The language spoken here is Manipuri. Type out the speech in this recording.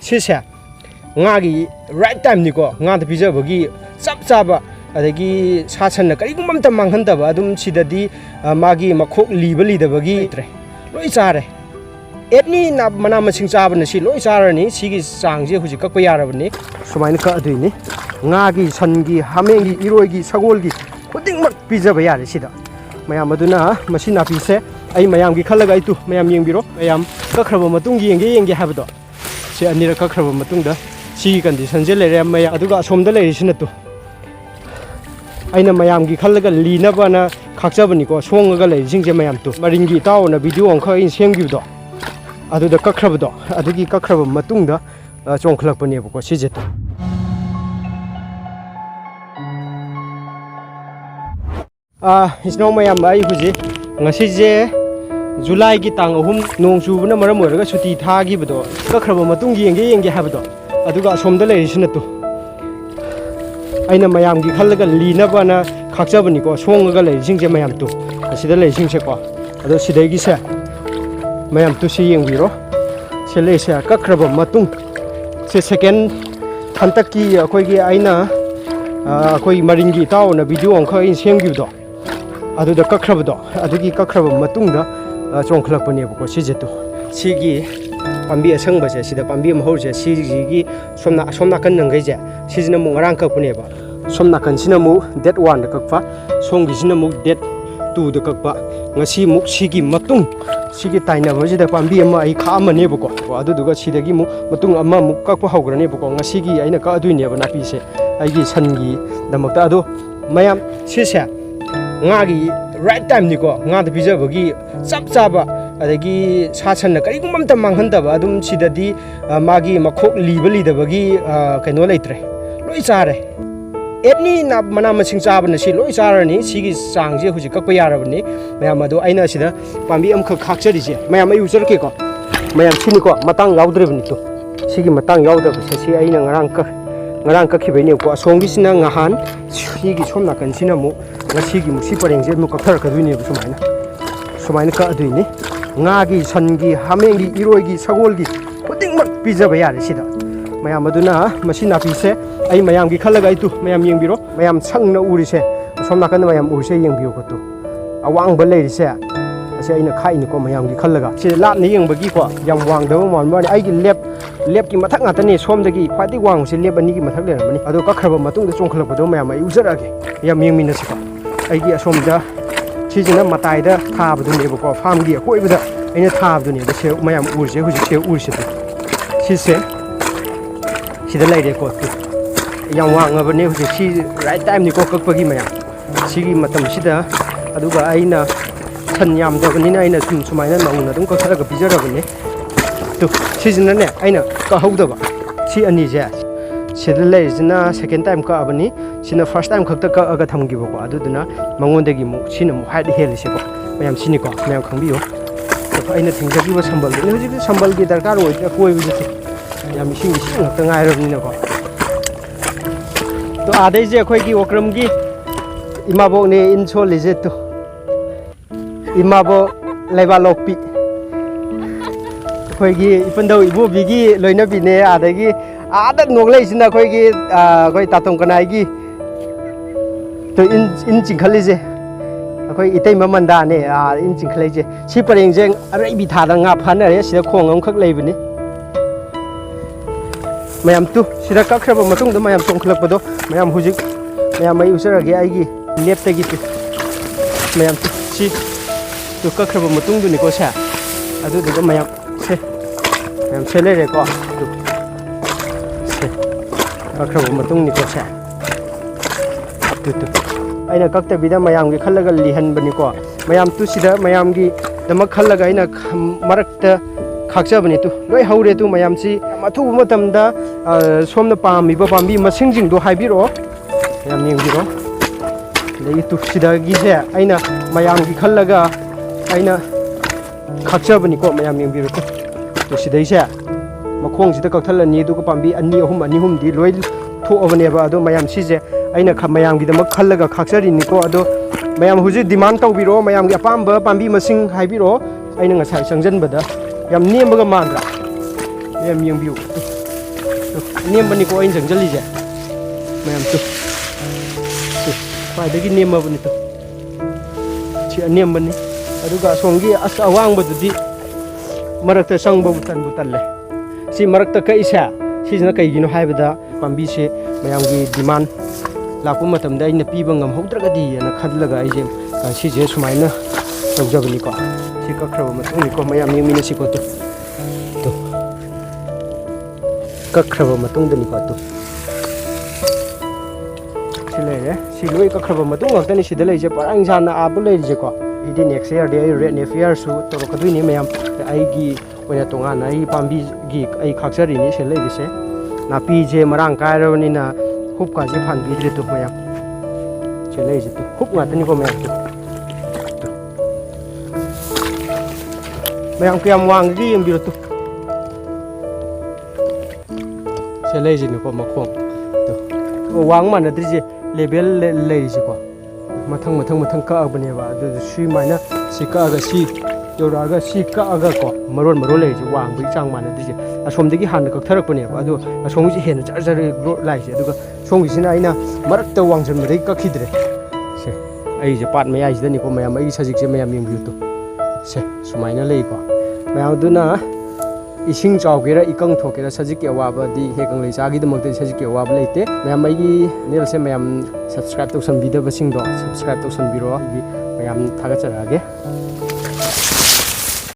सिसे ngagi right time ni ko nga da pija bagi chap chaba adagi sasan na kari gumam ta manghan da ba adum sidadi magi makhok libali da bagi tre loi chare etni na mana masing chaba na si loi chara ni sigi sang je huji kakpa yara bani sumain ka adui ni ngagi sangi hamengi iroigi sagolgi khuding mak pija ba yare sida mayam aduna masina pise ai mayam gi khalaga itu mayam yengbiro mayam kakhraba matung yenge habdo se anira kakhraba matung da सी कंडीशन से लेरे मैं अदुगा सोमदा लेरिसिन तो आइना मयाम की खल्लगा लीनबना खाक्चबनी को सोंगगा लेरिसिंग जे मयाम तो मरिंगी ताओना वीडियो अंख इन सेमगिबदो अदुदा कखरबदो अदुगी कखरब मतुंगदा चोंखलकपनेबो को सिजे तो इसनो मयाम आई हुजी ngasi je जुलाई की तांग अहुम नोंग चुबना मरम ओरगा सुटी थागिबदो कखरब मतुंग yenge habdo aduga somda lerisina to aina mayam gi khallaga linabana khakchabani ko songaga lerising je mayam to asida lerising se ko ado sidai gi se mayam to si yengbiro se le se kakraba matung se second thantakki akoi gi aina akoi maringi taona video angkha in semgido adu da kakrabdo adugi kakraba matungda chongkhlakpani ko sije to sigi pambi asang base sida pambi mahorje sigi somna kan nangai je sijina mu ngarang kakpune ba somna kan sina mu date 1 da kakpa songi sina mu date 2 da kakpa ngasi mu sigi matung sigi taina ba sida pambi ama ai kha amane ba ko adu duga sidagi mu matung ama mu kakpa haugrane ba ko ngasi gi aina ka aduine ba napi se aigi sangi damakta adu mayam sise ngagi right time ni ko nga da bija bagi chap chaba adagi sasan na kari gumam ta manghan da ba adum sidadi magi makhok libali da bagi kaino leitre loi chare etni na mana masing chaba na si loi chara ni sigi sang je huji kakpa yara bani mayam adu aina sida pambi am khak khakchari je mayam ayu char ke ko mayam sini ko matang yaudre bani to sigi matang yauda ba si aina ngarang ka khibeni ko songi sina ngahan sigi somna kan sina mu ngasi gi musi pareng je mu kakthar ka duini bu sumaina ka aduini ngagi sangi hamengi iroigi sagolgi khuding mak pija ba yare sida mayam aduna masina pise ai mayam gi khalaga itu mayam yengbiro mayam sangna urise somna kan mayam urise yengbiyo ko to awang ba leiri se ase aina khaini ko mayam gi khalaga se lat ni yengbagi ko yam wang da mon ma ai gi lep ki mathak ngata ni somdagi khwadi wang se lep ani gi mathak le ramani ado kakhraba matung da chongkhlak do mayam ai ujarage yam yengmina se ko ai gi asomda chijina matai da thabdu ne ko farm gi koi bada aina thabdu ne da se mayam urje huji se urse to sise sida laide ko yang wang ba ne huji si right time ni ko kakpagi mayam sigi matam sida aduga aina san yam da ni aina sumaina nauna dum ko tharaga bijara bane to sijina ne aina ka hauda ba si ani je sida leijina second time ka abani sina first time khakta ka aga thamgi ba ko aduduna mangondagi mu sina mu haid helise ko mayam sini ko mayam khangbiyo to aina thingjagi ba sambal ni hoji sambal gi darkar oi koi bi ji yam sing sing ta ngai ro ni na ko to adai je khoi gi okram gi imabo ne inso leje to imabo laiba lokpi khoi gi ipandau ibo bi gi loina bi ne adagi ada noglai sina khoi gi khoi tatong kanai gi to in chingkhali je khoi itei mamanda ne in chingkhlai je si pareng jeng arai bi thada nga phana re sida khongam khak leibini mayam tu sida kakhraba matung da mayam chongkhlak pado mayam hujik mayam mai usarage ai gi lep ta gi mayam tu si tu kakhraba matung du ni ko sa adu du mayam se le re ko kakhraba matung ni ko sa tu aina kakta bida mayam gi khallaga lihan bani ko mayam tu sida mayam gi damak khallaga aina marakta khakcha bani tu loi haure tu mayam si mathu matam da somna pami ba pambi masing jing do haibiro yam ning biro lei tu sida gi se aina mayam gi khallaga aina khakcha bani ko mayam ning biro tu sidai se makhong sida kakthalani du ko pambi ani ahum di loi tho abane ba ado mayam si je aina mayam gi damak khallaga khakchari ni ko ado mayam huji demand tawbiro mayam gi apamba pambi masing haibiro aina ngasai sangjan bada yam niemaga mandra yam yengbiu नेमबनीको अइन जंगलीजे मैम तो खाई नेमबनी तो नेमबनी सोंगी अस अवांगबदुदी मरक्ता संगबु तनबु तल्ले सी मरक्ता कईसा सिजना कईगिनो हाइबदा पांबीसे मयामगी डिमांड लापु मतमदा अइना पीबा ngमहौद्रगदी अना खदलगा आइजे सिजे सुमाइना तौजबनिको सी कखरबा मतुंगनिको मयाम यमिना सिको तो कखरबा मतुंगदनिको तो सिलेरे सी लोई कखरबा मतुंग ngakतनि सिदा लेजे परंग जाना आबु लेजेको इदि नेक्स्ट ईयर दे रेड नेफियर सु तोरकदुइनि मयाम आइगी ओइना तोंगाना आई पांबी गी आई खाक्सरिनि से लेबिसे नापी जे मरांग कायरबनिना हुप काजे फानबिद्रे तो मयाम से लेजे तो हुप ngатनिको मयाम तो मयाम कयाम वांगगी यंबिरो तो से लेजेनिको मखोम तो वांग मानद्रिजे लेवल लेरिजेको मथंग मथंग मथंग काबनेबा सी माइना सी कागा सी योरागा सी कागा को मरोन मरो लेजे वांगबी चांग मानद्रिजे असोमदगी हान कथरकपनेबा अदो असोंगी हेन चार्जर ग्रो लाइजे अदुगा सोंगिसिना आइना मरक्ता वांजनमदे कखिद्रे से आइजे पाट मयाइजदनिको मयाम आइ सजिकसे मयाम यंबियो तो से सुमाइना लेको मयाम दुना इसिंग चावगेरा इकंग थोकेरा सजिक अवाबदी हे कangleichaगिदमक्ते सजिक अवाब लेते मयाम आइगी नेलसे मयाम सब्सक्राइब तौसनबिदबसिंगदो सब्सक्राइब तौसनबिरो मयाम थागचरागे